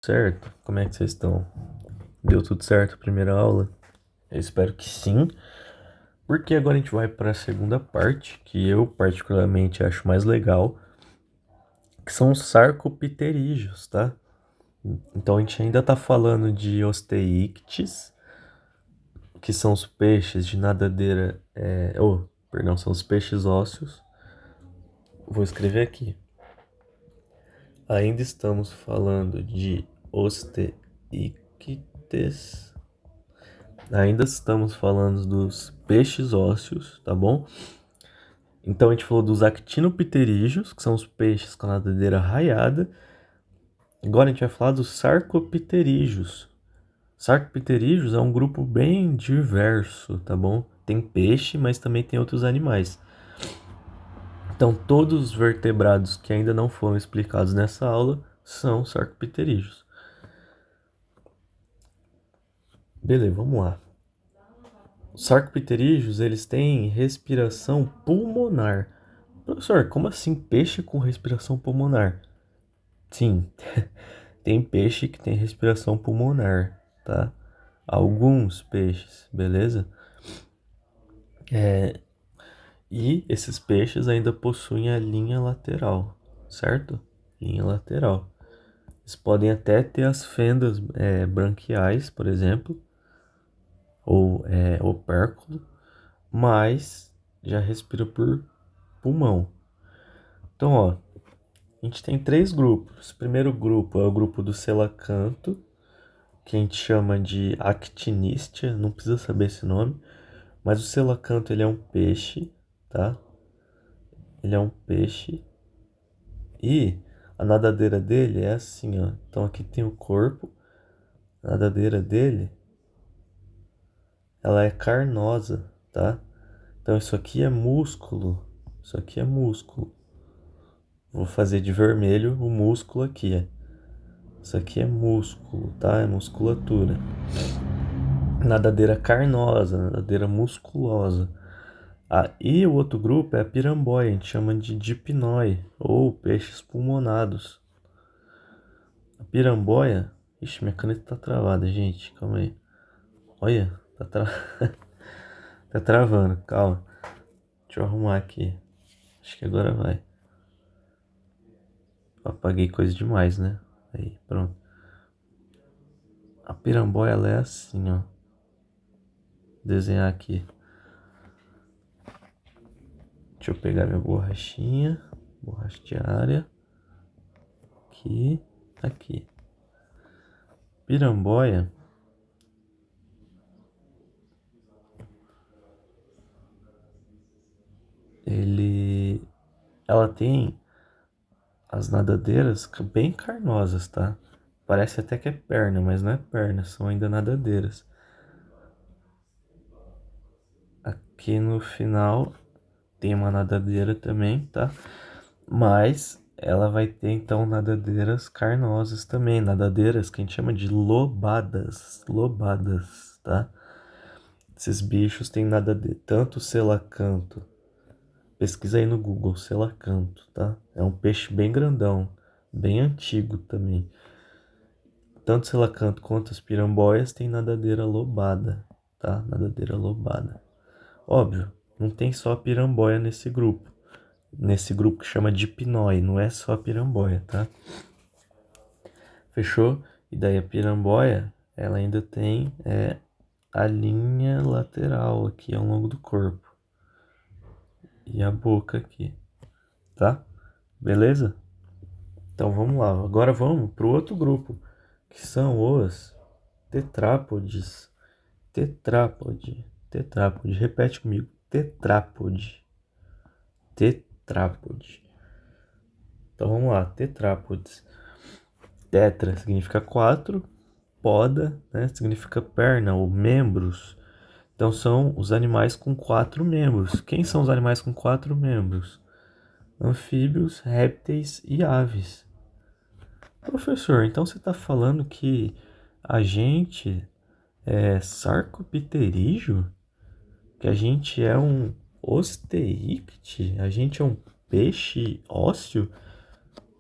Certo? Como é que vocês estão? Deu tudo certo a primeira aula? Eu espero que sim, porque agora a gente vai para a segunda parte, que eu particularmente acho mais legal, que são os sarcopterídeos, tá? Então a gente ainda tá falando de osteíctes, que são os peixes de nadadeira, perdão, são os peixes ósseos. Vou escrever aqui. Ainda estamos falando de osteíctes. Ainda estamos falando dos peixes ósseos, tá bom? Então a gente falou dos actinopterídeos, que são os peixes com a nadadeira raiada. Agora a gente vai falar dos sarcopterídeos. Sarcopterídeos é um grupo bem diverso, tá bom? Tem peixe, mas também tem outros animais. Então todos os vertebrados que ainda não foram explicados nessa aula são sarcopterídeos. Beleza, vamos lá. Os sarcopterídeos, eles têm respiração pulmonar. Professor, como assim peixe com respiração pulmonar? Sim, tem peixe que tem respiração pulmonar, tá? Alguns peixes, beleza? E esses peixes ainda possuem a linha lateral, certo? Linha lateral. Eles podem até ter as fendas branquiais, por exemplo, ou opérculo, mas já respira por pulmão. Então, ó, a gente tem três grupos. O primeiro grupo é o grupo do selacanto, que a gente chama de Actinistia, não precisa saber esse nome, mas o selacanto ele é um peixe, tá? Ele é um peixe e a nadadeira dele é assim, ó. Então aqui tem o corpo, a nadadeira dele, ela é carnosa, tá? Então isso aqui é músculo, isso aqui é músculo. Vou fazer de vermelho o músculo aqui, Isso aqui é músculo, tá? É musculatura. Nadadeira carnosa, nadadeira musculosa. E o outro grupo é a piramboia, a gente chama de dipnoi, ou peixes pulmonados. A piramboia... Ixi, minha caneta tá travada, gente, calma aí. Olha, tá travando, calma. Deixa eu arrumar aqui. Acho que agora vai. Apaguei coisa demais, né? Aí, pronto. A piramboia, ela é assim, ó. Vou desenhar aqui. Deixa eu pegar minha borrachinha. Borracha diária. Aqui. Piramboia. Ela tem as nadadeiras bem carnosas, tá? Parece até que é perna, mas não é perna, são ainda nadadeiras. Aqui no final tem uma nadadeira também, tá? Mas ela vai ter então nadadeiras carnosas também, nadadeiras que a gente chama de lobadas, tá? Esses bichos têm nadadeira, tanto selacanto. Pesquisa aí no Google, selacanto, tá? É um peixe bem grandão, bem antigo também. Tanto selacanto quanto as piramboias têm nadadeira lobada, tá? Nadadeira lobada. Óbvio, não tem só a piramboia nesse grupo. Nesse grupo que chama de dipnoi, não é só a piramboia, tá? Fechou? E daí a piramboia, ela ainda tem a linha lateral aqui ao longo do corpo. E a boca aqui, tá? Beleza? Então vamos lá. Agora vamos para o outro grupo, que são os tetrápodes. Tetrápode. Repete comigo. Tetrápode. Tetrápode. Então vamos lá. Tetrápodes. Tetra significa quatro. Poda, né, significa perna ou membros. Então são os animais com quatro membros. Quem são os animais com quatro membros? Anfíbios, répteis e aves. Professor, então você está falando que a gente é sarcopterígeo? Que a gente é um osteícte? A gente é um peixe ósseo?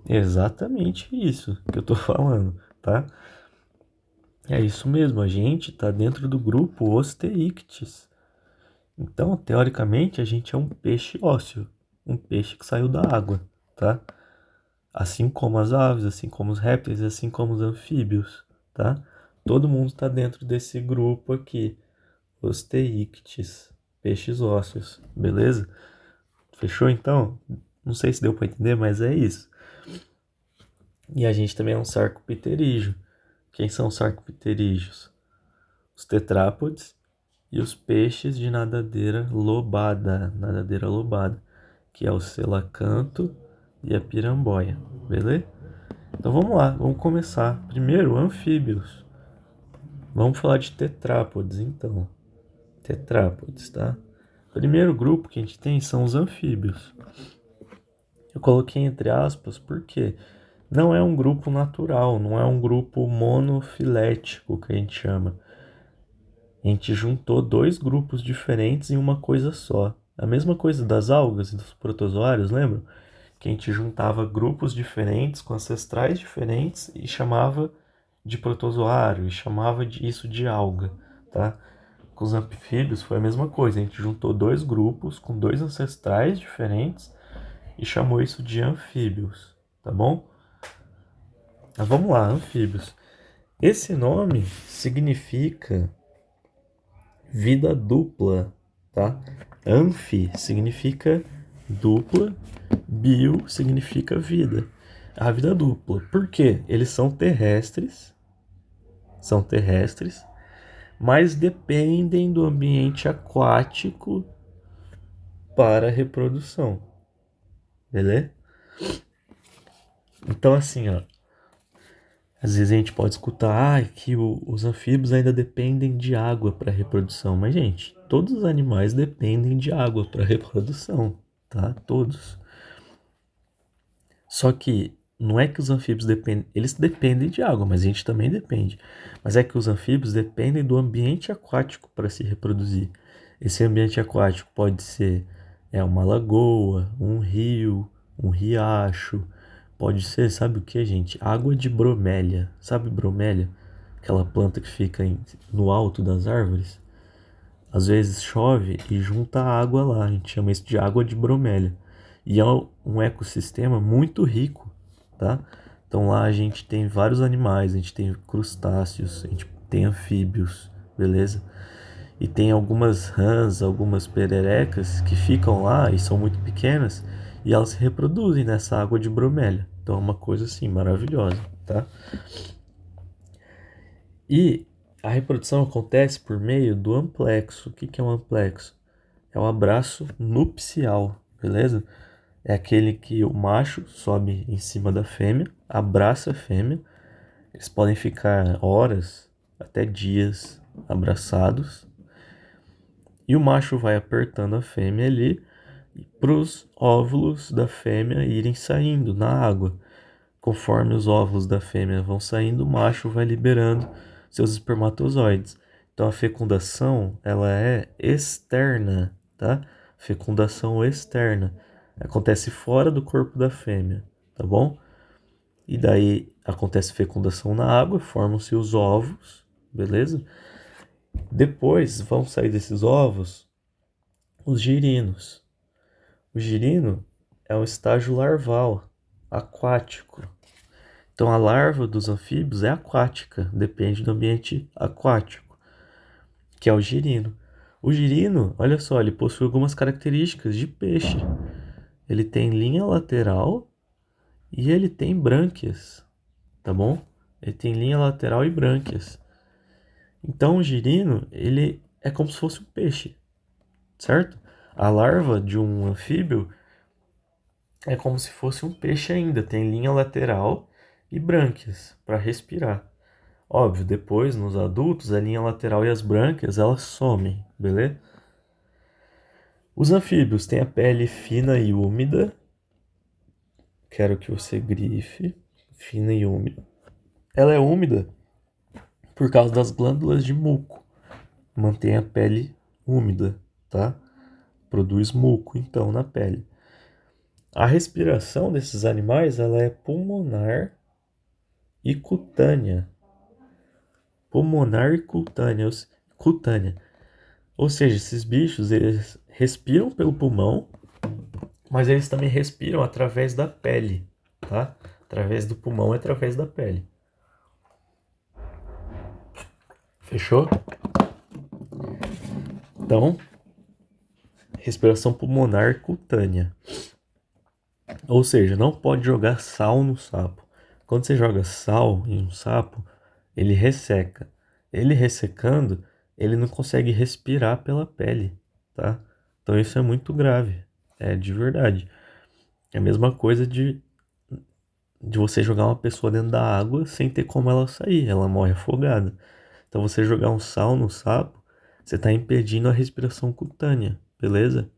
Exatamente isso que eu tô falando. tá? É isso mesmo, a gente está dentro do grupo Osteictes. Então, teoricamente, a gente é um peixe ósseo, um peixe que saiu da água, tá? Assim como as aves, assim como os répteis, assim como os anfíbios, tá? Todo mundo está dentro desse grupo aqui, Osteictes, peixes ósseos, beleza? Fechou então? Não sei se deu para entender, mas é isso. E a gente também é um sarcopterígio. Quem são os sarcopterígios? Os tetrápodes e os peixes de nadadeira lobada, que é o selacanto e a piramboia, beleza? Então vamos lá, vamos começar. Primeiro, anfíbios. Vamos falar de tetrápodes, então. Tetrápodes, tá? Primeiro grupo que a gente tem são os anfíbios. Eu coloquei entre aspas porque não é um grupo natural, não é um grupo monofilético que a gente chama. A gente juntou dois grupos diferentes em uma coisa só. A mesma coisa das algas e dos protozoários, lembra? Que a gente juntava grupos diferentes com ancestrais diferentes e chamava de protozoário e chamava isso de alga, tá? Com os anfíbios foi a mesma coisa, a gente juntou dois grupos com dois ancestrais diferentes e chamou isso de anfíbios, tá bom? Mas vamos lá, anfíbios. Esse nome significa vida dupla, tá? Anfi significa dupla, bio significa vida. A vida dupla. Por quê? Eles são terrestres, mas dependem do ambiente aquático para a reprodução. Beleza? Então assim, ó, às vezes a gente pode escutar que os anfíbios ainda dependem de água para reprodução. Mas, gente, todos os animais dependem de água para reprodução, tá? Todos. Só que não é que os anfíbios dependem, eles dependem de água, mas a gente também depende. Mas é que os anfíbios dependem do ambiente aquático para se reproduzir. Esse ambiente aquático pode ser uma lagoa, um rio, um riacho, pode ser, sabe o que, gente? Água de bromélia. Sabe bromélia? Aquela planta que fica no alto das árvores. Às vezes chove e junta água lá. A gente chama isso de água de bromélia. E é um ecossistema muito rico, tá? Então lá a gente tem vários animais, a gente tem crustáceos, a gente tem anfíbios, beleza? E tem algumas rãs, algumas pererecas que ficam lá e são muito pequenas e elas se reproduzem nessa água de bromélia. Então é uma coisa assim maravilhosa, tá? E a reprodução acontece por meio do amplexo. O que é um amplexo? É um abraço nupcial, beleza? É aquele que o macho sobe em cima da fêmea, abraça a fêmea. Eles podem ficar horas, até dias abraçados. E o macho vai apertando a fêmea ali para os óvulos da fêmea irem saindo na água. Conforme os óvulos da fêmea vão saindo, o macho vai liberando seus espermatozoides. Então a fecundação, ela é externa, tá? Fecundação externa. Acontece fora do corpo da fêmea, tá bom? E daí acontece fecundação na água, formam-se os ovos, beleza? Depois vão sair desses ovos os girinos. O girino é um estágio larval, aquático. Então a larva dos anfíbios é aquática, depende do ambiente aquático, que é o girino. O girino, olha só, ele possui algumas características de peixe. Ele tem linha lateral e ele tem brânquias, tá bom? Ele tem linha lateral e brânquias. Então o girino, ele é como se fosse um peixe, certo? A larva de um anfíbio é como se fosse um peixe ainda, tem linha lateral e brânquias para respirar. Óbvio, depois nos adultos a linha lateral e as brânquias elas somem, beleza? Os anfíbios têm a pele fina e úmida. Quero que você grife, fina e úmida. Ela é úmida por causa das glândulas de muco. Mantém a pele úmida, tá? Produz muco então na pele. A respiração desses animais ela é pulmonar e cutânea. Pulmonar e cutânea. Cutânea. Ou seja, esses bichos, eles respiram pelo pulmão, mas eles também respiram através da pele, tá? Através do pulmão e através da pele. Fechou? Então, respiração pulmonar cutânea. Ou seja, não pode jogar sal no sapo. Quando você joga sal em um sapo, ele resseca. Ele ressecando, ele não consegue respirar pela pele, tá? Então isso é muito grave. É de verdade. É a mesma coisa de você jogar uma pessoa dentro da água sem ter como ela sair. Ela morre afogada. Então você jogar um sal no sapo, você está impedindo a respiração cutânea, beleza?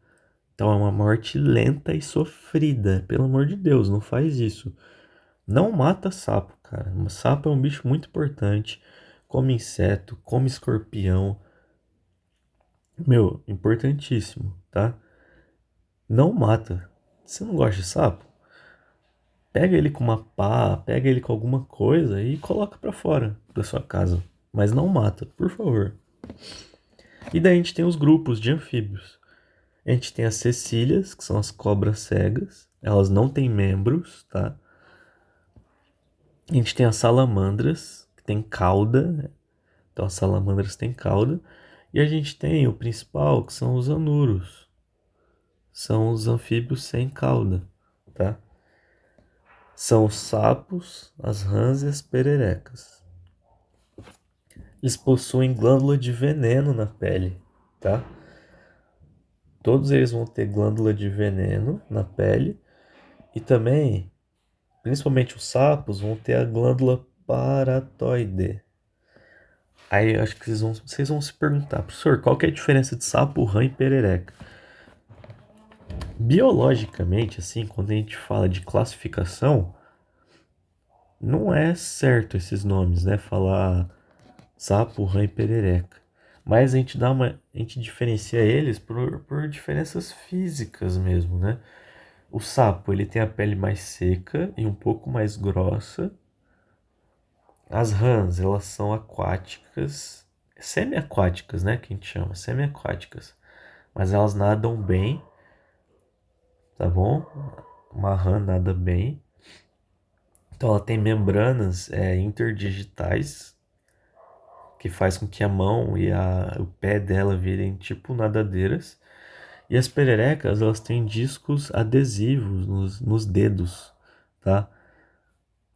Então é uma morte lenta e sofrida. Pelo amor de Deus, não faz isso. Não mata sapo, cara. Sapo é um bicho muito importante. Come inseto, come escorpião. Meu, importantíssimo, tá? Não mata. Se não gosta de sapo, pega ele com uma pá, pega ele com alguma coisa e coloca pra fora da sua casa. Mas não mata, por favor. E daí a gente tem os grupos de anfíbios. A gente tem as cecílias, que são as cobras cegas. Elas não têm membros, tá? A gente tem as salamandras, que tem cauda. Então as salamandras têm cauda. E a gente tem o principal, que são os anuros. São os anfíbios sem cauda, tá? São os sapos, as rãs e as pererecas. Eles possuem glândula de veneno na pele, tá? Todos eles vão ter glândula de veneno na pele. E também, principalmente os sapos, vão ter a glândula paratoide. Aí acho que vocês vão se perguntar, professor, qual que é a diferença de sapo, rã e perereca? Biologicamente, assim, quando a gente fala de classificação, não é certo esses nomes, né? Falar sapo, rã e perereca. Mas a gente diferencia eles por diferenças físicas mesmo, né? O sapo, ele tem a pele mais seca e um pouco mais grossa. As rãs, elas são aquáticas, semi-aquáticas, né? Que a gente chama, semi-aquáticas. Mas elas nadam bem, tá bom? Uma rã nada bem. Então ela tem membranas interdigitais que faz com que a mão e o pé dela virem tipo nadadeiras. E as pererecas, elas têm discos adesivos nos dedos, tá?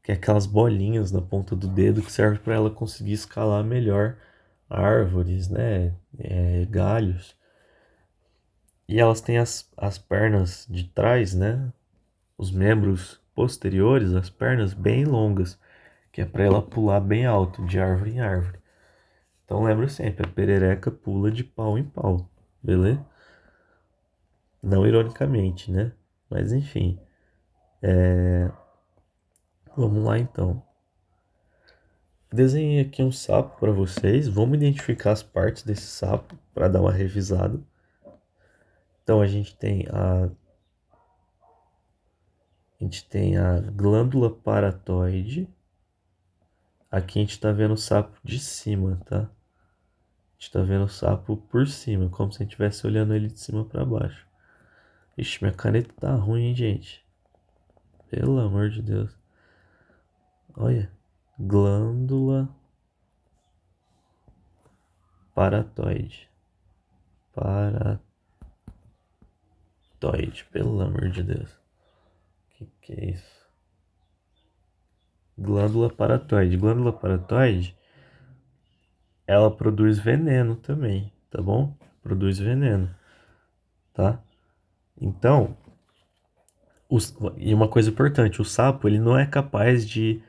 Que é aquelas bolinhas na ponta do dedo que serve para ela conseguir escalar melhor árvores, né? Galhos. E elas têm as pernas de trás, né? Os membros posteriores, as pernas bem longas, que é para ela pular bem alto, de árvore em árvore. Então lembra sempre, a perereca pula de pau em pau, beleza? Não ironicamente, né? Mas enfim, vamos lá então. Desenhei aqui um sapo para vocês. Vamos identificar as partes desse sapo para dar uma revisada. Então a gente tem a glândula paratoide. Aqui a gente está vendo o sapo de cima, tá? A gente está vendo o sapo por cima, como se a gente estivesse olhando ele de cima para baixo. Ixi, minha caneta tá ruim, hein, gente? Pelo amor de Deus. Olha, glândula paratoide. Paratoide, pelo amor de Deus. Que é isso? Glândula paratoide. Glândula paratoide, ela produz veneno também, tá bom? Produz veneno, tá? Então, e uma coisa importante, o sapo ele não é capaz de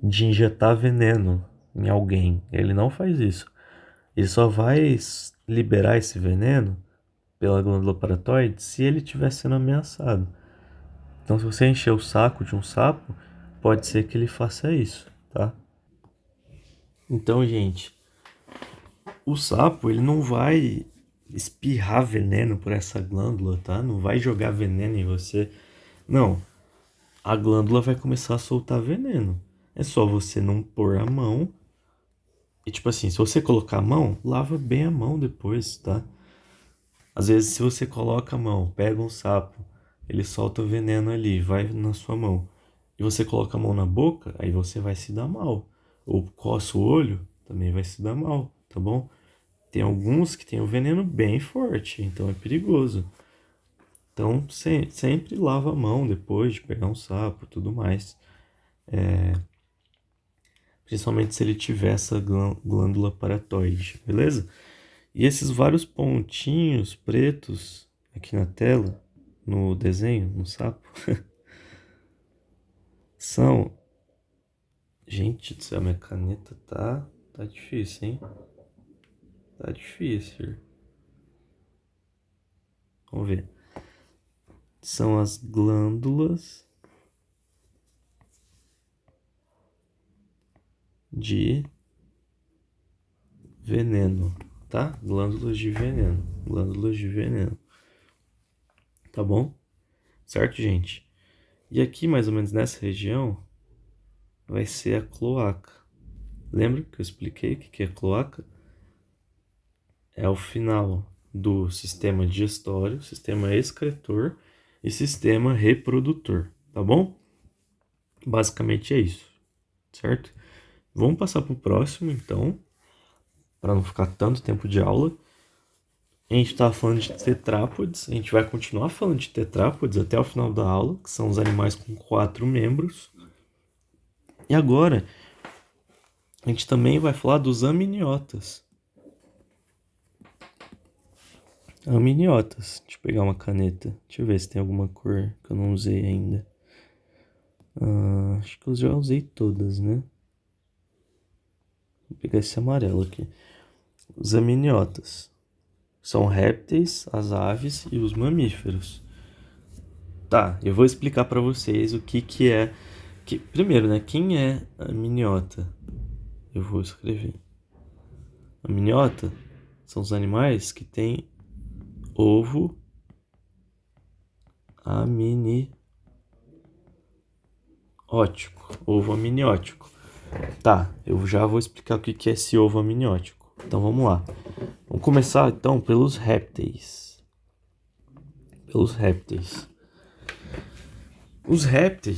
injetar veneno em alguém. Ele não faz isso. Ele só vai liberar esse veneno pela glândula paratoide se ele estiver sendo ameaçado. Então, se você encher o saco de um sapo, pode ser que ele faça isso, tá? Então, gente, o sapo, ele não vai espirrar veneno por essa glândula, tá? Não vai jogar veneno em você. Não. A glândula vai começar a soltar veneno. é só você não pôr a mão. E tipo assim, se você colocar a mão, lava bem a mão depois, tá? Às vezes, se você coloca a mão, pega um sapo, ele solta o veneno ali, vai na sua mão, e você coloca a mão na boca, aí você vai se dar mal. Ou coça o olho, também vai se dar mal, tá bom? Tem alguns que tem o veneno bem forte, então é perigoso. Então, sempre lava a mão depois de pegar um sapo e tudo mais. Principalmente se ele tiver essa glândula paratoide, beleza? E esses vários pontinhos pretos aqui na tela, no desenho, no sapo, são. Gente do céu, minha caneta tá difícil, hein? Tá difícil. Vamos ver. São as glândulas de veneno, tá? Glândulas de veneno. Glândulas de veneno. Tá bom? Certo, gente? E aqui, mais ou menos nessa região, vai ser a cloaca. Lembra que eu expliquei o que é cloaca? É o final do sistema digestório, sistema excretor e sistema reprodutor, tá bom? Basicamente é isso, certo? Vamos passar para o próximo, então, para não ficar tanto tempo de aula. A gente estava falando de tetrápodes, a gente vai continuar falando de tetrápodes até o final da aula, que são os animais com 4 membros. E agora, a gente também vai falar dos amniotas. Amniotas. Deixa eu pegar uma caneta. Deixa eu ver se tem alguma cor que eu não usei ainda. Acho que eu já usei todas, né? Vou pegar esse amarelo aqui. Os amniotas. São répteis, as aves e os mamíferos. Tá, eu vou explicar para vocês o que é... primeiro, né? Quem é amniota? Eu vou escrever. Amniota são os animais que têm ovo amniótico. Ovo amniótico. Tá, eu já vou explicar o que é esse ovo amniótico. Então vamos lá. Vamos começar então pelos répteis. Os répteis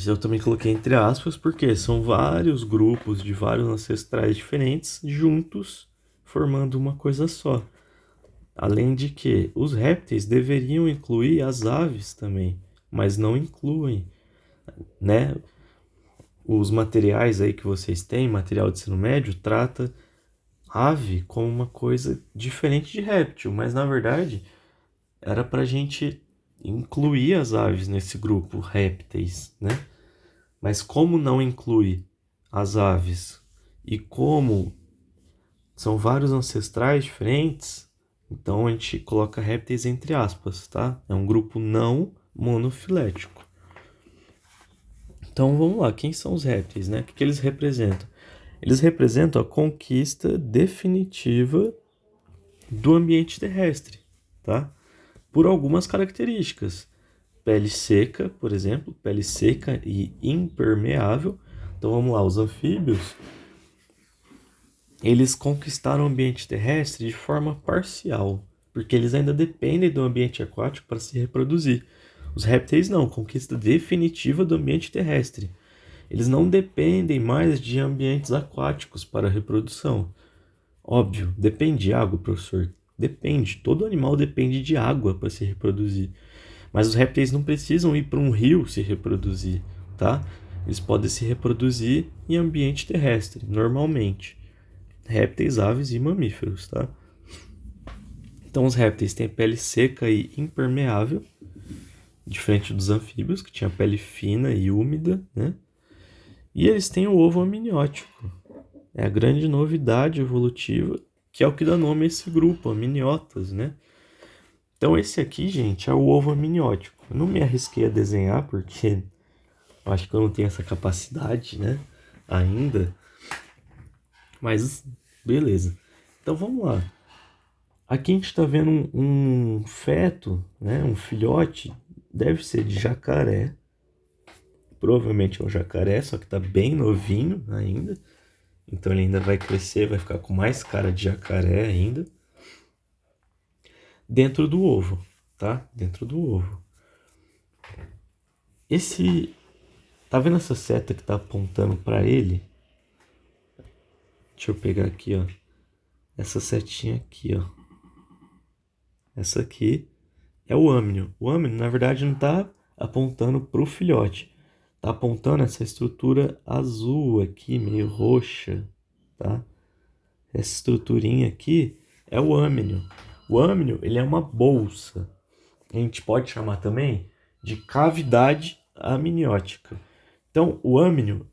eu também coloquei entre aspas porque são vários grupos de vários ancestrais diferentes juntos formando uma coisa só. Além de que os répteis deveriam incluir as aves também, mas não incluem, né? Os materiais aí que vocês têm, material de ensino médio, trata ave como uma coisa diferente de réptil, mas na verdade era para a gente incluir as aves nesse grupo répteis, né? Mas como não inclui as aves e como são vários ancestrais diferentes, então a gente coloca répteis entre aspas, tá? É um grupo não monofilético. Então vamos lá, quem são os répteis, né? O que eles representam? Eles representam a conquista definitiva do ambiente terrestre, tá? Por algumas características. Pele seca, por exemplo, pele seca e impermeável. Então vamos lá, os anfíbios, eles conquistaram o ambiente terrestre de forma parcial, porque eles ainda dependem do ambiente aquático para se reproduzir. Os répteis não, conquista definitiva do ambiente terrestre. Eles não dependem mais de ambientes aquáticos para a reprodução. Óbvio, depende de água, professor. Depende, todo animal depende de água para se reproduzir. Mas os répteis não precisam ir para um rio se reproduzir, tá? Eles podem se reproduzir em ambiente terrestre, normalmente. Répteis, aves e mamíferos, tá? Então os répteis têm pele seca e impermeável, diferente dos anfíbios, que tinha pele fina e úmida, né? E eles têm o ovo amniótico. É a grande novidade evolutiva, que é o que dá nome a esse grupo, amniotas, né? Então esse aqui, gente, é o ovo amniótico. Eu não me arrisquei a desenhar porque eu acho que eu não tenho essa capacidade, né? Ainda. Mas beleza. Então vamos lá. Aqui a gente está vendo um feto, né? Um filhote, deve ser de jacaré. provavelmente é um jacaré, só que tá bem novinho ainda. Então ele ainda vai crescer, vai ficar com mais cara de jacaré ainda. Dentro do ovo, tá? Dentro do ovo. Esse. Tá vendo essa seta que tá apontando pra ele? Deixa eu pegar aqui, ó. Essa setinha aqui, ó. Essa aqui é o âmnio. O âmnio, na verdade, não tá apontando pro filhote. Tá apontando essa estrutura azul aqui, meio roxa, tá? Essa estruturinha aqui é o âmnio. O âmnio, ele é uma bolsa. A gente pode chamar também de cavidade amniótica. Então, o âmnio,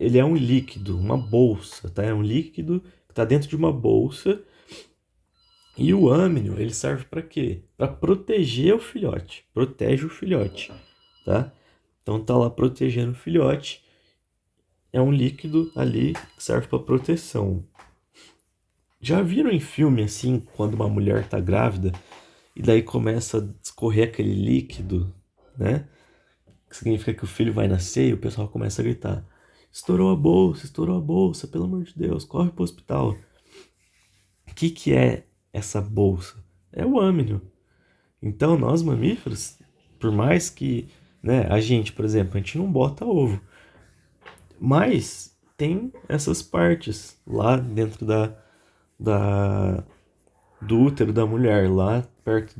ele é um líquido, uma bolsa, tá? É um líquido que está dentro de uma bolsa. E o âmnio, ele serve para quê? Para proteger o filhote. Protege o filhote, tá? Então tá lá protegendo o filhote. É um líquido ali que serve para proteção. Já viram em filme assim, quando uma mulher tá grávida e daí começa a escorrer aquele líquido, né? Que significa que o filho vai nascer e o pessoal começa a gritar: estourou a bolsa, pelo amor de Deus, corre pro hospital. O que é essa bolsa? É o âmnio. Então, nós mamíferos, por mais que, né, a gente, por exemplo, a gente não bota ovo, mas tem essas partes lá dentro da, do útero da mulher, lá perto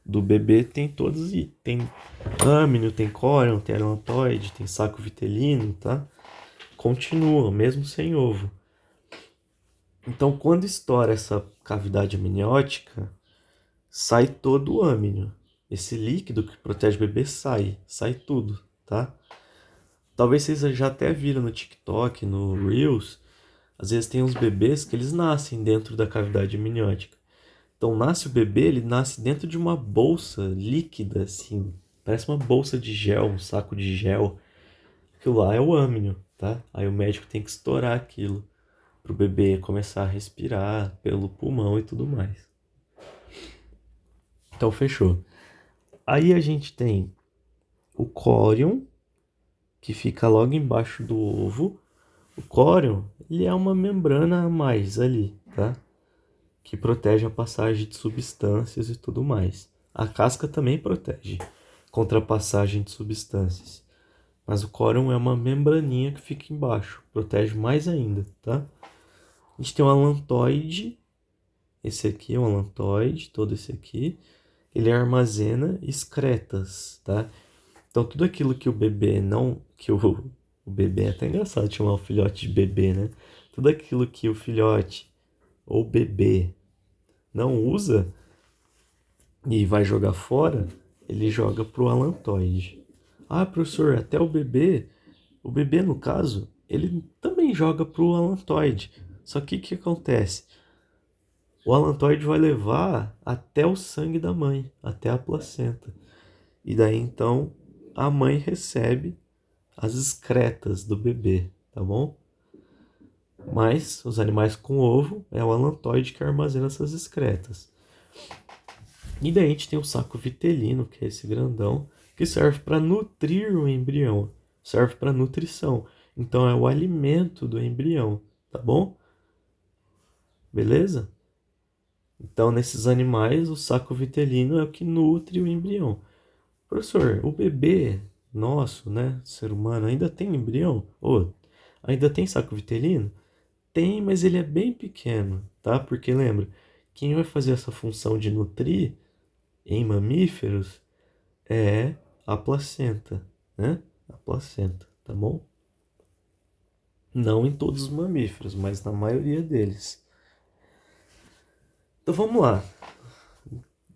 do bebê, tem todos, e tem âmnio, tem córeo, tem alantoide, tem saco vitelino, tá? Continua, mesmo sem ovo. Então, quando estoura essa cavidade amniótica, sai todo o âmnio. Esse líquido que protege o bebê sai tudo, tá? Talvez vocês já até viram no TikTok, no Reels, às vezes tem uns bebês que eles nascem dentro da cavidade amniótica. Então nasce o bebê, ele nasce dentro de uma bolsa líquida, assim, parece uma bolsa de gel, um saco de gel. Aquilo lá é o âmnio, tá? Aí o médico tem que estourar aquilo para o bebê começar a respirar pelo pulmão e tudo mais. Então fechou. Aí a gente tem o córion, que fica logo embaixo do ovo. O córion, ele é uma membrana a mais ali, tá? Que protege a passagem de substâncias e tudo mais. A casca também protege contra a passagem de substâncias. Mas o córion é uma membraninha que fica embaixo, protege mais ainda, tá? A gente tem um alantoide, esse aqui é um alantoide, todo esse aqui. Ele armazena excretas, tá? Então tudo aquilo que o bebê não... o bebê é até engraçado chamar o filhote de bebê, né? Tudo aquilo que o filhote ou bebê não usa e vai jogar fora, ele joga pro alantoide. Ah, professor, até o bebê no caso, ele também joga pro alantoide. Só que o que acontece? O alantoide vai levar até o sangue da mãe, até a placenta. E daí então a mãe recebe as excretas do bebê, tá bom? Mas os animais com ovo é o alantoide que armazena essas excretas. E daí a gente tem o saco vitelino, que é esse grandão, que serve para nutrir o embrião, serve para nutrição. Então é o alimento do embrião, tá bom? Beleza? Então nesses animais o saco vitelino é o que nutre o embrião. Professor, o bebê nosso, né, ser humano, ainda tem embrião? Ou ainda tem saco vitelino? Tem, mas ele é bem pequeno, tá? Porque lembra, quem vai fazer essa função de nutrir em mamíferos é a placenta, né? A placenta, tá bom? Não em todos os mamíferos, mas na maioria deles. Então vamos lá.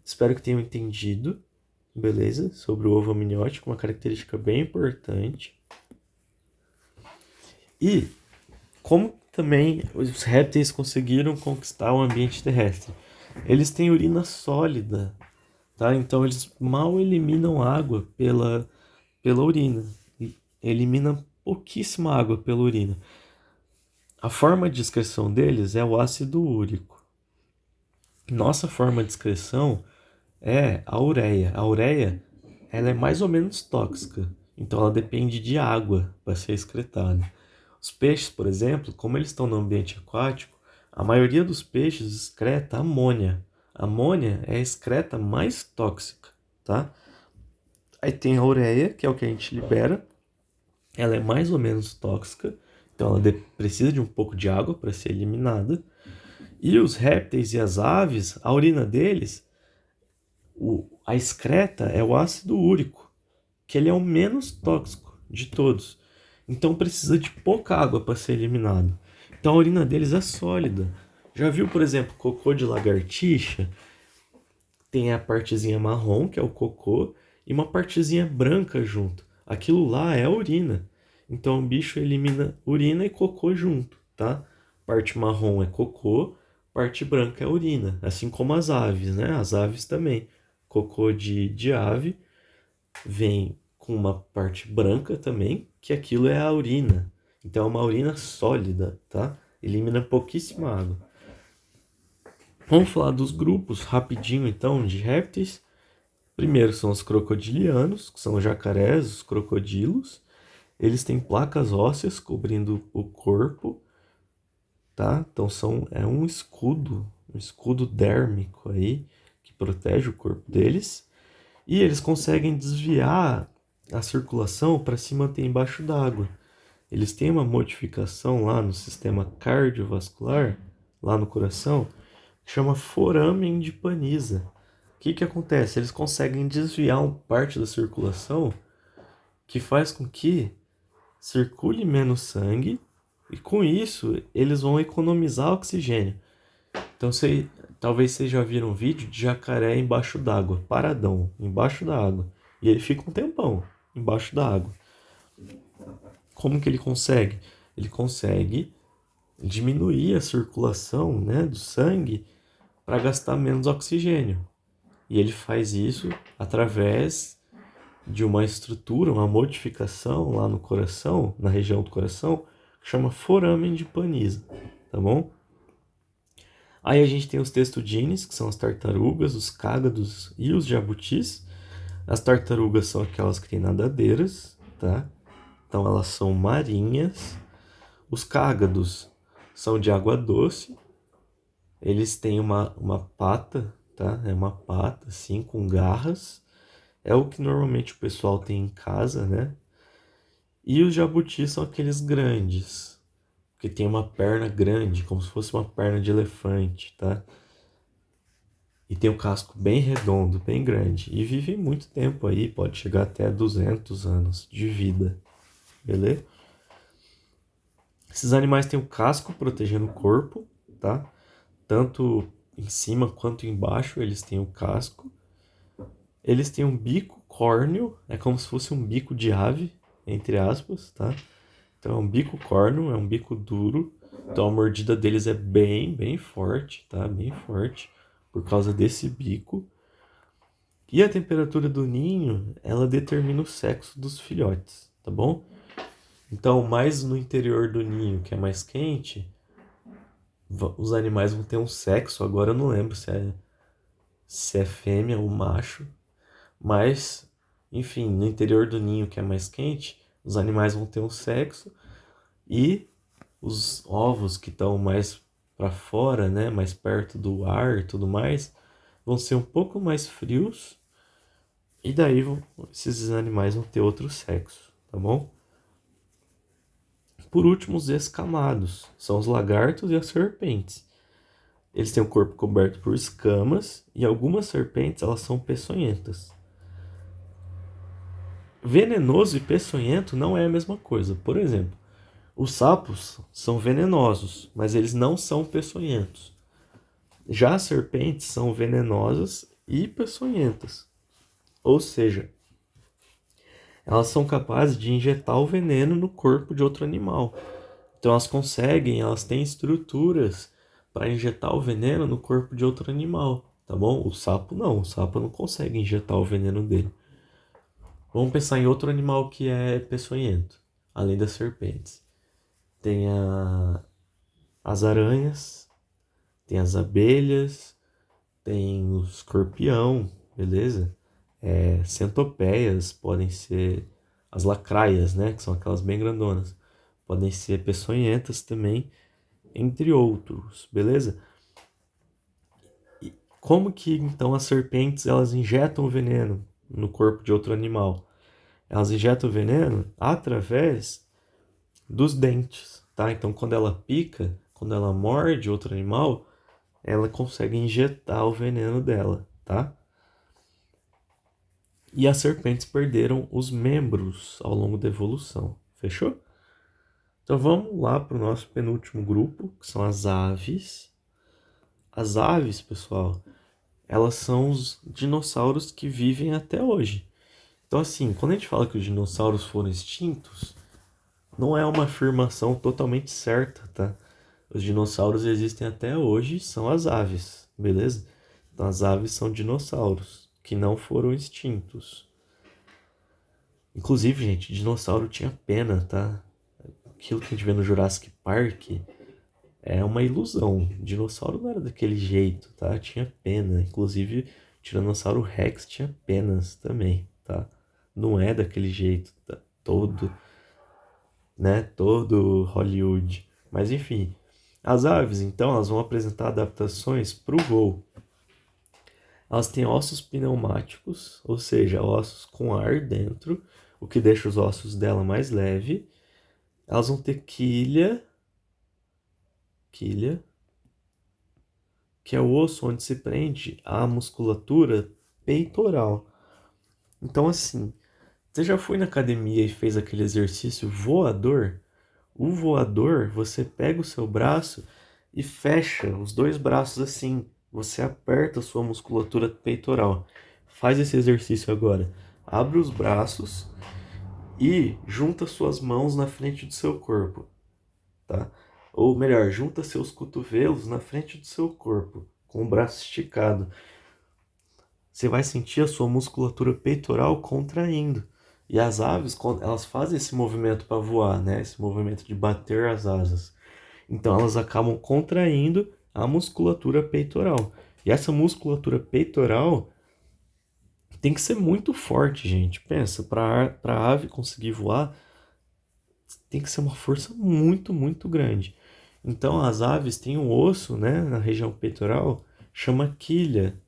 Espero que tenham entendido, beleza? Sobre o ovo amniótico, uma característica bem importante. E como também os répteis conseguiram conquistar o ambiente terrestre? Eles têm urina sólida, tá? Então eles mal eliminam água pela urina. Eliminam pouquíssima água pela urina. A forma de excreção deles é o ácido úrico. Nossa forma de excreção é a ureia. A ureia, ela é mais ou menos tóxica. Então ela depende de água para ser excretada. Os peixes, por exemplo, como eles estão no ambiente aquático, a maioria dos peixes excreta amônia. A amônia é a excreta mais tóxica, tá? Aí tem a ureia, que é o que a gente libera. Ela é mais ou menos tóxica, então ela precisa de um pouco de água para ser eliminada. E os répteis e as aves, a urina deles, a excreta é o ácido úrico, que ele é o menos tóxico de todos. Então precisa de pouca água para ser eliminado. Então a urina deles é sólida. Já viu, por exemplo, cocô de lagartixa? Tem a partezinha marrom, que é o cocô, e uma partezinha branca junto. Aquilo lá é a urina. Então o bicho elimina urina e cocô junto, tá? Parte marrom é cocô, parte branca é urina. Assim como as aves, né? As aves também. Cocô de ave vem com uma parte branca também, que aquilo é a urina. Então é uma urina sólida, tá? Elimina pouquíssima água. Vamos falar dos grupos rapidinho então de répteis. Primeiro são os crocodilianos, que são os jacarés, os crocodilos. Eles têm placas ósseas cobrindo o corpo, tá? Então é um escudo dérmico aí que protege o corpo deles. E eles conseguem desviar a circulação para se manter embaixo d'água. Eles têm uma modificação lá no sistema cardiovascular, lá no coração, que chama foramen de Paniza. O que que acontece? Eles conseguem desviar parte da circulação que faz com que circule menos sangue e com isso eles vão economizar oxigênio. Então talvez vocês já viram um vídeo de jacaré embaixo d'água, paradão, embaixo da água. E ele fica um tempão embaixo da água. Como que ele consegue? Ele consegue diminuir a circulação, né, do sangue para gastar menos oxigênio. E ele faz isso através de uma estrutura, uma modificação lá no coração, na região do coração, que chama foramen de Paniza, tá bom? Aí a gente tem os testudines, que são as tartarugas, os cágados e os jabutis. As tartarugas são aquelas que têm nadadeiras, tá? Então elas são marinhas. Os cágados são de água doce. Eles têm uma pata, tá? É uma pata assim com garras. É o que normalmente o pessoal tem em casa, né? E os jabutis são aqueles grandes, que tem uma perna grande, como se fosse uma perna de elefante, tá? E tem o casco bem redondo, bem grande. E vivem muito tempo aí, pode chegar até 200 anos de vida, beleza? Esses animais têm o casco protegendo o corpo, tá? Tanto em cima quanto embaixo eles têm o casco. Eles têm um bico córneo, é como se fosse um bico de ave, entre aspas, tá? Então é um bico córneo, é um bico duro. Então a mordida deles é bem forte, tá? Bem forte, por causa desse bico. E a temperatura do ninho, ela determina o sexo dos filhotes, tá bom? Então, mais no interior do ninho, que é mais quente, os animais vão ter um sexo. Agora eu não lembro se é fêmea ou macho, mas, enfim, no interior do ninho, que é mais quente, os animais vão ter um sexo e os ovos que estão mais para fora, né, mais perto do ar e tudo mais, vão ser um pouco mais frios e daí esses animais vão ter outro sexo, tá bom? Por último, os escamados, são os lagartos e as serpentes. Eles têm o corpo coberto por escamas e algumas serpentes elas são peçonhentas. Venenoso e peçonhento não é a mesma coisa. Por exemplo, os sapos são venenosos, mas eles não são peçonhentos. Já as serpentes são venenosas e peçonhentas. Ou seja, elas são capazes de injetar o veneno no corpo de outro animal. Então elas têm estruturas para injetar o veneno no corpo de outro animal, tá bom? O sapo não consegue injetar o veneno dele. Vamos pensar em outro animal que é peçonhento, além das serpentes. Tem as aranhas, tem as abelhas, tem o escorpião, beleza? Centopeias podem ser as lacraias, né, que são aquelas bem grandonas. Podem ser peçonhentas também, entre outros, beleza? E como que então as serpentes elas injetam o veneno no corpo de outro animal? Elas injetam o veneno através dos dentes, tá? Então quando ela pica, quando ela morde outro animal, ela consegue injetar o veneno dela, tá? E as serpentes perderam os membros ao longo da evolução, fechou? Então vamos lá para o nosso penúltimo grupo, que são as aves. As aves, pessoal, elas são os dinossauros que vivem até hoje. Então, assim, quando a gente fala que os dinossauros foram extintos, não é uma afirmação totalmente certa, tá? Os dinossauros existem até hoje, são as aves, beleza? Então, as aves são dinossauros que não foram extintos. Inclusive, gente, dinossauro tinha pena, tá? Aquilo que a gente vê no Jurassic Park é uma ilusão. Dinossauro não era daquele jeito, tá? Tinha pena. Inclusive, o Tiranossauro Rex tinha penas também, tá? Não é daquele jeito, tá? Todo, né? Todo Hollywood. Mas enfim, as aves, então, elas vão apresentar adaptações para o voo. Elas têm ossos pneumáticos, ou seja, ossos com ar dentro, o que deixa os ossos dela mais leve. Elas vão ter quilha, que é o osso onde se prende a musculatura peitoral. Então, assim, você já foi na academia e fez aquele exercício voador? O voador, você pega o seu braço e fecha os dois braços assim. Você aperta a sua musculatura peitoral. Faz esse exercício agora. Abre os braços e junta suas mãos na frente do seu corpo, tá? Ou melhor, junta seus cotovelos na frente do seu corpo, com o braço esticado. Você vai sentir a sua musculatura peitoral contraindo. E as aves, elas fazem esse movimento para voar, né? Esse movimento de bater as asas. Então elas acabam contraindo a musculatura peitoral. E essa musculatura peitoral tem que ser muito forte, gente. Pensa, para a ave conseguir voar, tem que ser uma força muito, muito grande. Então as aves têm um osso, né, na região peitoral, chama quilha.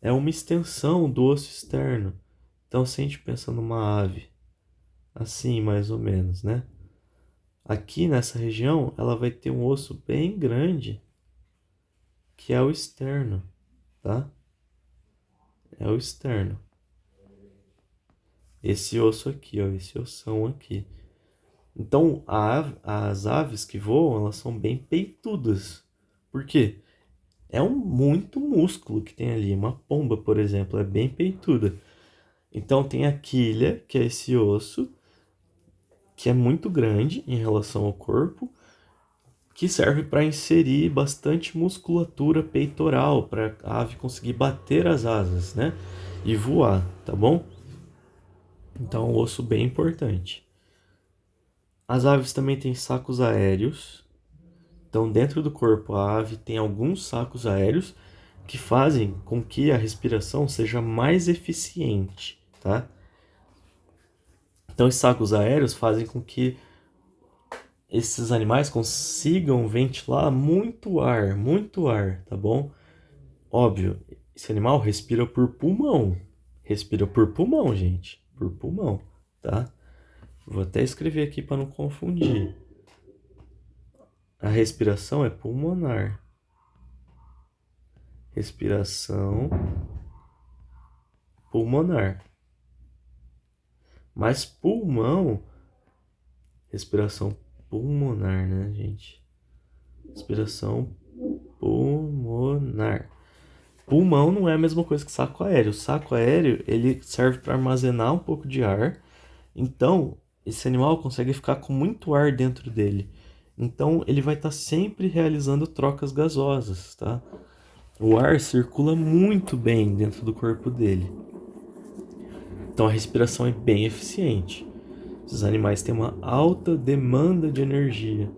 É uma extensão do osso externo. Então se a gente pensa numa ave, assim mais ou menos, né? Aqui nessa região, ela vai ter um osso bem grande, que é o externo, tá? É o externo. Esse osso aqui, ó, esse ossão aqui. Então, as aves que voam, elas são bem peitudas. Por quê? É muito músculo que tem ali. Uma pomba, por exemplo, é bem peituda. Então, tem a quilha, que é esse osso, que é muito grande em relação ao corpo, que serve para inserir bastante musculatura peitoral, para a ave conseguir bater as asas, né? E voar, tá bom? Então, é um osso bem importante. As aves também têm sacos aéreos. Então, dentro do corpo, a ave tem alguns sacos aéreos que fazem com que a respiração seja mais eficiente, tá? Então, os sacos aéreos fazem com que esses animais consigam ventilar muito ar, tá bom? Óbvio, esse animal respira por pulmão. Respira por pulmão, gente. Por pulmão, tá? Vou até escrever aqui para não confundir. A respiração é pulmonar. Respiração pulmonar. Mas pulmão, respiração pulmonar, né, gente? Respiração pulmonar. Pulmão não é a mesma coisa que saco aéreo. O saco aéreo, ele serve para armazenar um pouco de ar. Então, esse animal consegue ficar com muito ar dentro dele. Então, ele vai estar sempre realizando trocas gasosas, tá? O ar circula muito bem dentro do corpo dele. Então, a respiração é bem eficiente. Esses animais têm uma alta demanda de energia.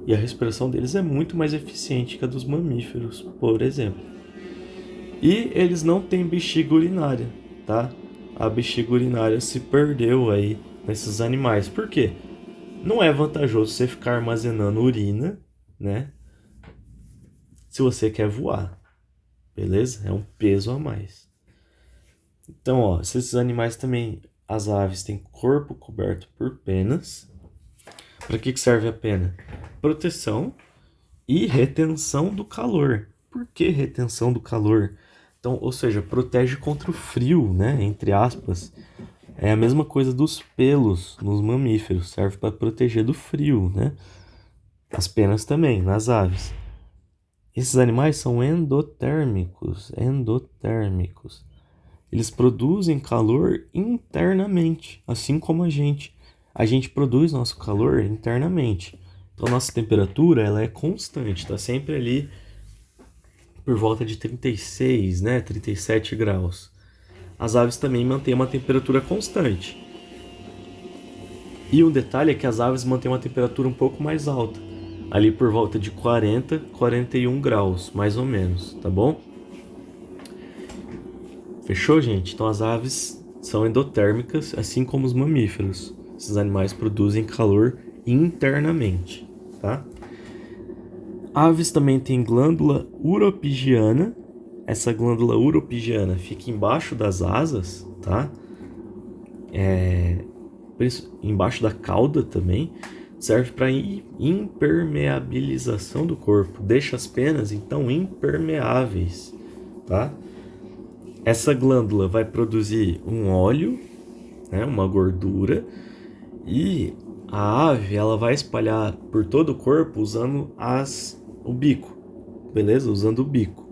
E a respiração deles é muito mais eficiente que a dos mamíferos, por exemplo. E eles não têm bexiga urinária, tá? A bexiga urinária se perdeu aí com esses animais. Por quê? Não é vantajoso você ficar armazenando urina, né? Se você quer voar, beleza? É um peso a mais. Então, ó, esses animais também, as aves têm corpo coberto por penas. Para que serve a pena? Proteção e retenção do calor. Por que retenção do calor? Então, ou seja, protege contra o frio, né? Entre aspas. É a mesma coisa dos pelos nos mamíferos, serve para proteger do frio, né? As penas também, nas aves. Esses animais são endotérmicos, endotérmicos. Eles produzem calor internamente, assim como a gente. A gente produz nosso calor internamente. Então, nossa temperatura ela é constante, está sempre ali por volta de 36, né, 37 graus. As aves também mantêm uma temperatura constante. E um detalhe é que as aves mantêm uma temperatura um pouco mais alta, ali por volta de 40, 41 graus, mais ou menos, tá bom? Fechou, gente? Então as aves são endotérmicas, assim como os mamíferos. Esses animais produzem calor internamente, tá? Aves também têm glândula uropigiana. Essa glândula uropigiana fica embaixo das asas, tá? Embaixo da cauda também. Serve para impermeabilização do corpo. Deixa as penas, então, impermeáveis, tá? Essa glândula vai produzir um óleo, né, uma gordura, e a ave ela vai espalhar por todo o corpo usando o bico, beleza? Usando o bico.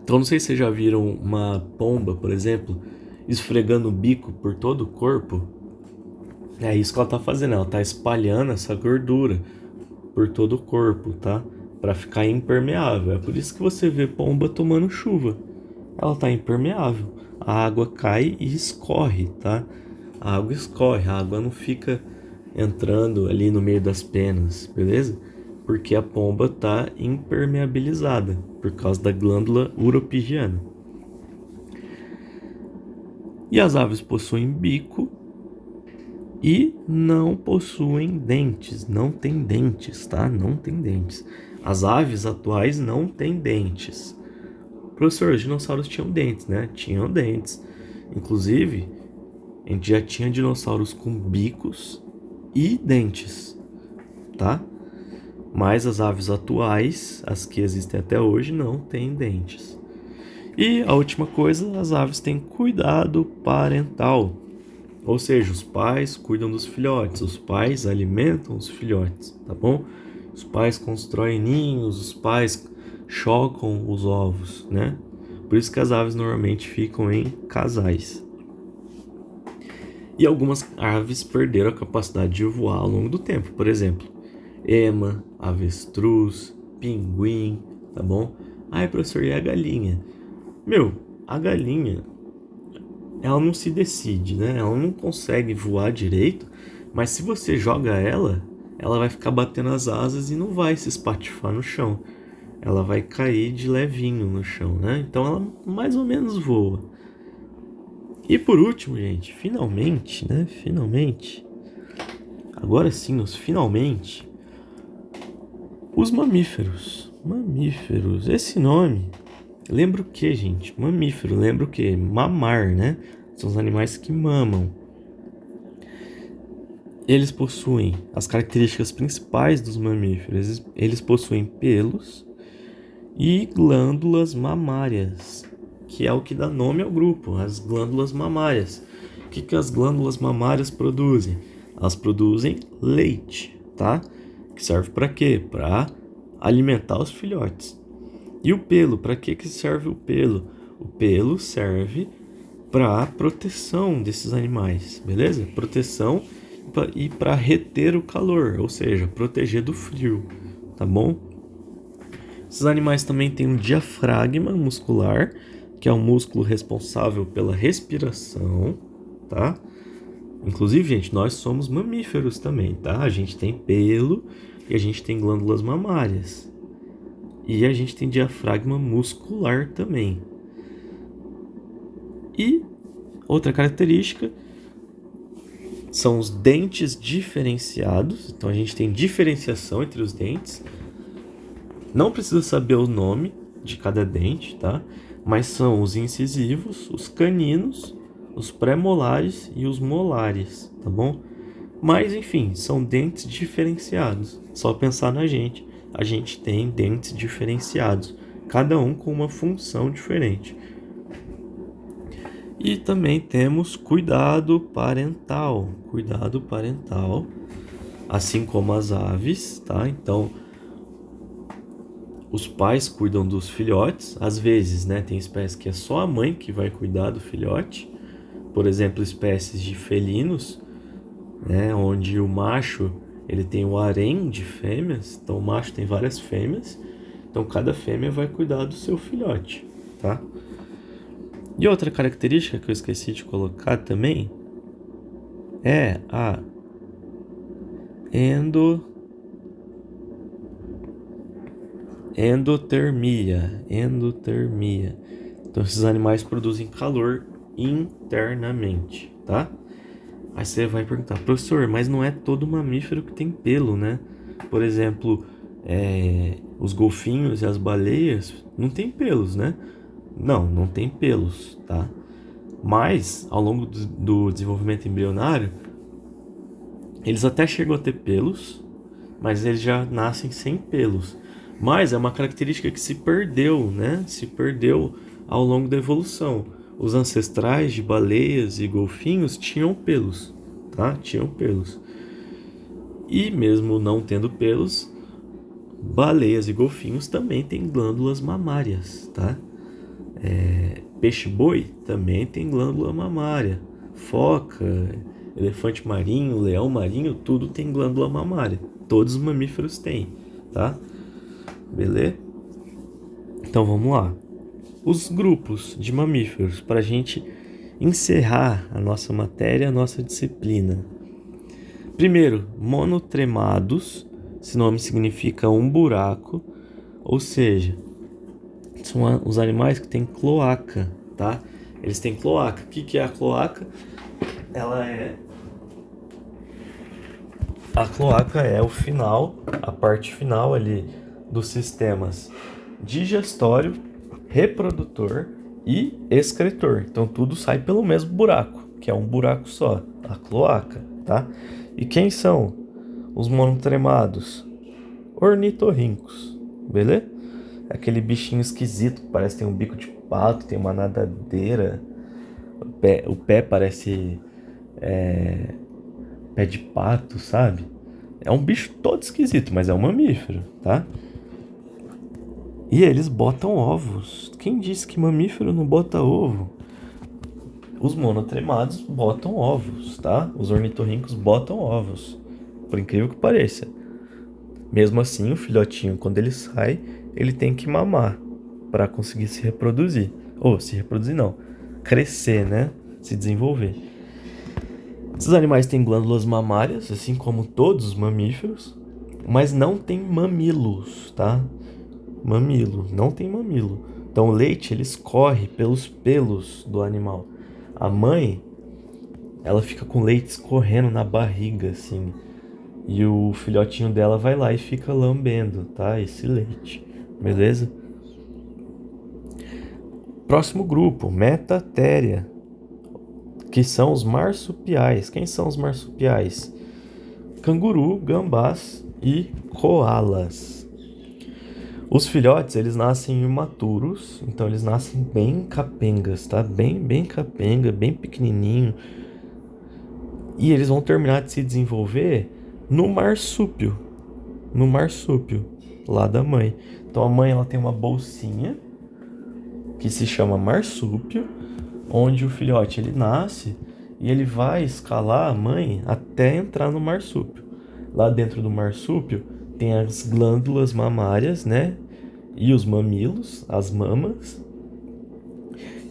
Então não sei se vocês já viram uma pomba, por exemplo, esfregando o bico por todo o corpo. É isso que ela tá fazendo, ela tá espalhando essa gordura por todo o corpo, tá? Para ficar impermeável. É por isso que você vê pomba tomando chuva. Ela tá impermeável. A água cai e escorre, tá? A água escorre, a água não fica entrando ali no meio das penas, beleza? Porque a pomba tá impermeabilizada por causa da glândula uropigiana. E as aves possuem bico e não possuem dentes, não tem dentes, tá? Não tem dentes. As aves atuais não têm dentes. Professor, os dinossauros tinham dentes, né? Tinham dentes. Inclusive, a gente já tinha dinossauros com bicos e dentes, tá? Mas as aves atuais, as que existem até hoje, não têm dentes. E a última coisa, as aves têm cuidado parental. Ou seja, os pais cuidam dos filhotes, os pais alimentam os filhotes, tá bom? Os pais constroem ninhos, os pais chocam os ovos, né? Por isso que as aves normalmente ficam em casais. E algumas aves perderam a capacidade de voar ao longo do tempo. Por exemplo, ema, avestruz, pinguim, tá bom? Ai, professor, e a galinha? Meu, a galinha, ela não se decide, né? Ela não consegue voar direito, mas se você joga ela, ela vai ficar batendo as asas e não vai se espatifar no chão. Ela vai cair de levinho no chão, né? Então ela mais ou menos voa. E por último, gente, finalmente, né? Finalmente. Agora sim, finalmente. Os mamíferos. Mamíferos. Esse nome lembra o que, gente? Mamífero. Lembra o que? Mamar, né? São os animais que mamam. Eles possuem as características principais dos mamíferos. Eles possuem pelos e glândulas mamárias, que é o que dá nome ao grupo, as glândulas mamárias. O que as glândulas mamárias produzem? Elas produzem leite, tá? Que serve para quê? Para alimentar os filhotes. E o pelo, para que serve o pelo? O pelo serve para proteção desses animais, beleza? Proteção e para reter o calor, ou seja, proteger do frio, tá bom? Esses animais também têm um diafragma muscular, que é o músculo responsável pela respiração, tá? Inclusive, gente, nós somos mamíferos também, tá? A gente tem pelo e a gente tem glândulas mamárias. E a gente tem diafragma muscular também. E outra característica, são os dentes diferenciados. Então a gente tem diferenciação entre os dentes. Não precisa saber o nome de cada dente, tá? Mas são os incisivos, os caninos, os pré-molares e os molares, tá bom? Mas enfim, são dentes diferenciados. Só pensar na gente. A gente tem dentes diferenciados, cada um com uma função diferente. E também temos cuidado parental, assim como as aves, tá? Então, os pais cuidam dos filhotes, às vezes, né? Tem espécies que é só a mãe que vai cuidar do filhote, por exemplo, espécies de felinos, né? Onde o macho ele tem o harém de fêmeas, então o macho tem várias fêmeas, então cada fêmea vai cuidar do seu filhote, tá? E outra característica que eu esqueci de colocar também é a endotermia. Então esses animais produzem calor internamente, tá? Aí você vai perguntar, professor, mas não é todo mamífero que tem pelo, né? Por exemplo, os golfinhos e as baleias não tem pelos, né? Não tem pelos, tá? Mas, ao longo do desenvolvimento embrionário, eles até chegam a ter pelos, mas eles já nascem sem pelos. Mas é uma característica que se perdeu, né? Se perdeu ao longo da evolução. Os ancestrais de baleias e golfinhos tinham pelos, tá? Tinham pelos. E mesmo não tendo pelos, baleias e golfinhos também têm glândulas mamárias, tá? Peixe-boi também tem glândula mamária. Foca, elefante marinho, leão marinho, tudo tem glândula mamária. Todos os mamíferos têm, tá? Beleza? Então vamos lá. Os grupos de mamíferos, para a gente encerrar a nossa matéria, a nossa disciplina. Primeiro, monotremados. Esse nome significa um buraco, ou seja, são os animais que têm cloaca, tá? Eles têm cloaca. O que é a cloaca? A cloaca é o final, a parte final ali dos sistemas digestório, reprodutor e excretor. Então tudo sai pelo mesmo buraco, que é um buraco só, a cloaca, tá? E quem são os monotremados? Ornitorrincos, beleza? Aquele bichinho esquisito que parece que tem um bico de pato, tem uma nadadeira, o pé parece pé de pato, sabe? É um bicho todo esquisito, mas é um mamífero, tá? E eles botam ovos. Quem disse que mamífero não bota ovo? Os monotremados botam ovos, tá? Os ornitorrincos botam ovos, por incrível que pareça. Mesmo assim, o filhotinho, quando ele sai, ele tem que mamar para conseguir se reproduzir. Ou se reproduzir não, crescer, né? Se desenvolver. Esses animais têm glândulas mamárias, assim como todos os mamíferos, mas não tem mamilos, tá? Não tem mamilo. Então o leite ele escorre pelos pelos do animal. A mãe, ela fica com leite escorrendo na barriga, assim. E o filhotinho dela vai lá e fica lambendo, tá? Esse leite, beleza? Próximo grupo, Metatheria, que são os marsupiais. Quem são os marsupiais? Canguru, gambás e koalas. Os filhotes, eles nascem imaturos, então eles nascem bem capengas, tá? Bem capenga, bem pequenininho. E eles vão terminar de se desenvolver no marsúpio, lá da mãe. Então a mãe ela tem uma bolsinha que se chama marsúpio, onde o filhote ele nasce e ele vai escalar a mãe até entrar no marsúpio. Lá dentro do marsúpio tem as glândulas mamárias, né? E os mamilos, as mamas.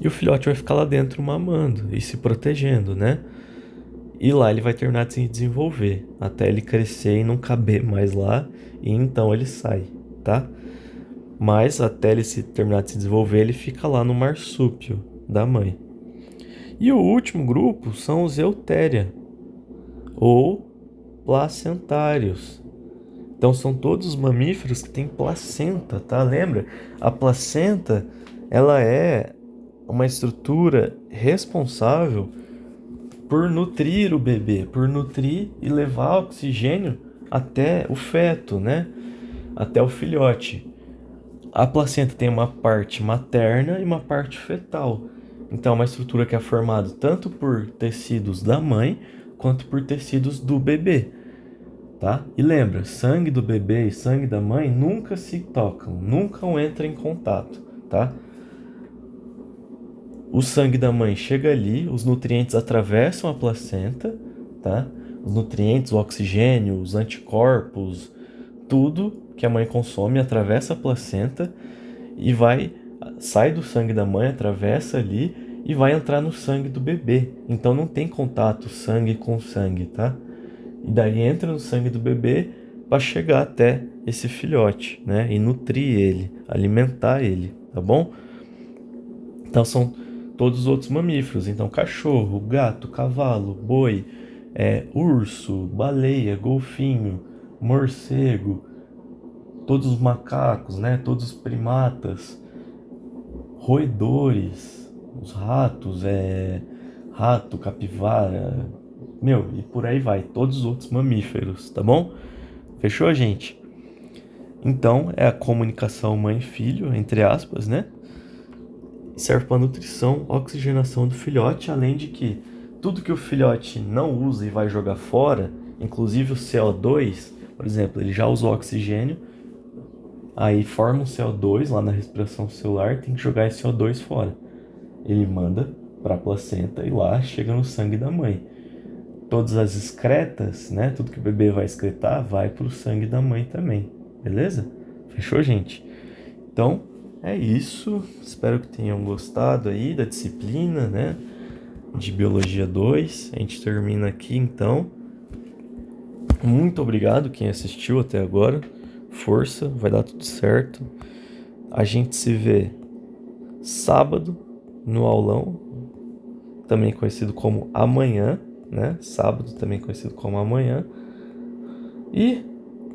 E o filhote vai ficar lá dentro mamando e se protegendo, né? E lá ele vai terminar de se desenvolver, até ele crescer e não caber mais lá, e então ele sai, tá? Mas até ele terminar de se desenvolver, ele fica lá no marsúpio da mãe. E o último grupo são os Eutheria. ou placentários. Então são todos os mamíferos que têm placenta, tá? Lembra? A placenta, ela é uma estrutura responsável por nutrir o bebê, por nutrir e levar oxigênio até o feto, né? Até o filhote. A placenta tem uma parte materna e uma parte fetal. Então, é uma estrutura que é formada tanto por tecidos da mãe quanto por tecidos do bebê, tá? E lembra, sangue do bebê e sangue da mãe nunca se tocam, nunca entram em contato, tá? O sangue da mãe chega ali, os nutrientes atravessam a placenta, tá? Os nutrientes, o oxigênio, os anticorpos, tudo que a mãe consome atravessa a placenta e sai do sangue da mãe, atravessa ali e vai entrar no sangue do bebê. Então não tem contato sangue com sangue, tá? E daí entra no sangue do bebê para chegar até esse filhote, né? E nutrir ele, alimentar ele, tá bom? Então são todos os outros mamíferos. Então cachorro, gato, cavalo, boi, urso, baleia, golfinho, morcego, todos os macacos, né? Todos os primatas, roedores, os ratos, rato, capivara, meu, e por aí vai, todos os outros mamíferos, tá bom? Fechou, gente? Então, é a comunicação mãe-filho, entre aspas, né? Serve para nutrição, oxigenação do filhote, além de que tudo que o filhote não usa e vai jogar fora, inclusive o CO2, por exemplo, ele já usou oxigênio, aí forma um CO2 lá na respiração celular, tem que jogar esse CO2 fora. Ele manda para a placenta e lá chega no sangue da mãe. Todas as excretas, né? Tudo que o bebê vai excretar vai para o sangue da mãe também, beleza? Fechou, gente? Então, é isso. Espero que tenham gostado aí da disciplina, né? De Biologia 2. A gente termina aqui, então. Muito obrigado quem assistiu até agora. Força, vai dar tudo certo. A gente se vê sábado no aulão, também conhecido como amanhã, né? Sábado, também conhecido como amanhã. E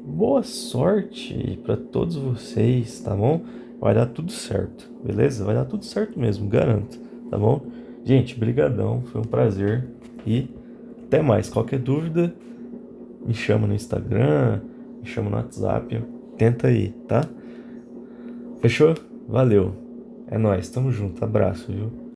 boa sorte para todos vocês, tá bom? Vai dar tudo certo, beleza? Vai dar tudo certo mesmo, garanto, tá bom? Gente, brigadão, foi um prazer e até mais. Qualquer dúvida, me chama no Instagram, me chama no WhatsApp, tenta aí, tá? Fechou? Valeu. É nóis, tamo junto, abraço, viu?